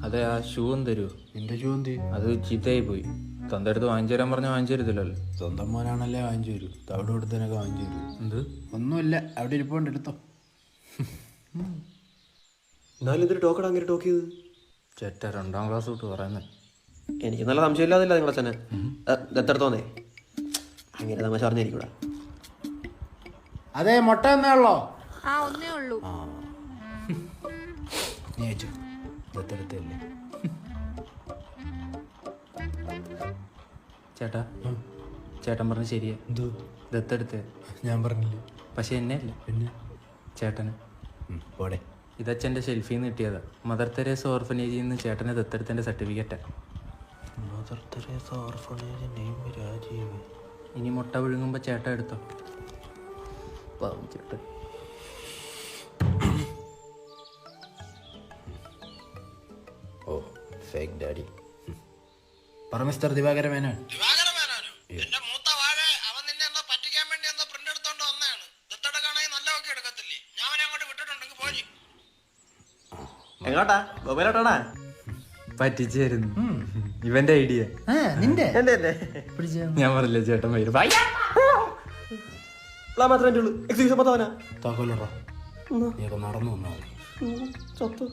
അതെ, ആ ഷൂ ഒന്ന് തരൂ. എന്റെ ഷൂ എന്ത്? അത് ചീത്തയായി പോയി. തന്തെടുത്ത് വാങ്ങിച്ചു തരാൻ പറഞ്ഞാൽ വാങ്ങിച്ചു തരത്തില്ലല്ലോ. സ്വന്തം മോനാണല്ലേ വാങ്ങിച്ചു തരൂ. തവിട് കൊടുത്തതിനൊക്കെ വാങ്ങിച്ചു തരൂ. എന്ത്? ഒന്നുമില്ല, അവിടെ ഇരിപ്പുണ്ട്, എടുത്തോ. എന്നാലും എന്തൊരു ടോക്കടാ അങ്ങനെ ടോക്ക് ചെയ്ത്? ചേട്ട 2ാം ക്ലാസ് തൊട്ട് പറയുന്നത്. എനിക്ക് നല്ല സംശയമില്ലാതില്ല നിങ്ങളച്ഛനെ ദത്തെടുത്തോന്നേ. അങ്ങനെ തമാശ പറഞ്ഞിരിക്കൂടാ. അതെ, മുട്ട എന്നേ ഉള്ളോ? ആ, ഒന്നേ ഉള്ളൂ. ആ, നീ വെച്ചു ദത്തെടുത്തല്ലേ. ചേട്ടാ, ചേട്ടൻ പറഞ്ഞ ശരിയാ. എന്തോ ദത്തെടുത്ത് ഞാൻ പറഞ്ഞില്ലേ? പക്ഷെ എന്നെ അല്ല, പിന്നെ ചേട്ടന്. പോടെ. ഇതച്ഛൻ്റെ ഷെൽഫിൽ നിന്ന് കിട്ടിയതാ. മദർ തെരേസ ഓർഫനേജിൽ നിന്ന് ചേട്ടനെ ദത്തെടുത്തതിൻ്റെ സർട്ടിഫിക്കറ്റാ. Mother Teresa orphanage name Rajeev. ഇനി മുട്ട വിഴുങ്ങുമ്പോൾ ചേട്ടൻ എടുത്തോ. ചേട്ടൻ ഓ ഫേക്ക് ഡാഡി. പറ മിസ്റ്റർ ദിവാകര മേനോൻ. എന്റെ മൂത്ത വാഴ അവൻ നിന്നെ എന്തോ പറ്റിക്കാൻ വേണ്ടി എന്തോ പ്രിന്റ് എടുത്തോണ്ട് വന്നതാണ്. ദത്തെടുക്കാണെങ്കിൽ നല്ല ഒക്കെ എടുക്കത്തില്ലേ? ഞാൻ അവനെ അങ്ങോട്ട് വിട്ടിട്ടുണ്ടെങ്കിൽ പോയി. എങ്ങോട്ടാ? മൊബൈലോട്ടാണാ? പറ്റിച്ചായിരുന്നു. ഇവന്റെ ഐഡിയ. നിന്റെ എന്റെ ഞാൻ പറഞ്ഞില്ലേ ചേട്ടൻ വരും. മാത്രമേ ഉള്ളൂ. എക്സിക്യൂഷൻ പത്തവനാ താക്കോലോ, നീയൊക്കെ നടന്നു വന്നാൽ മതി. ചത്തു.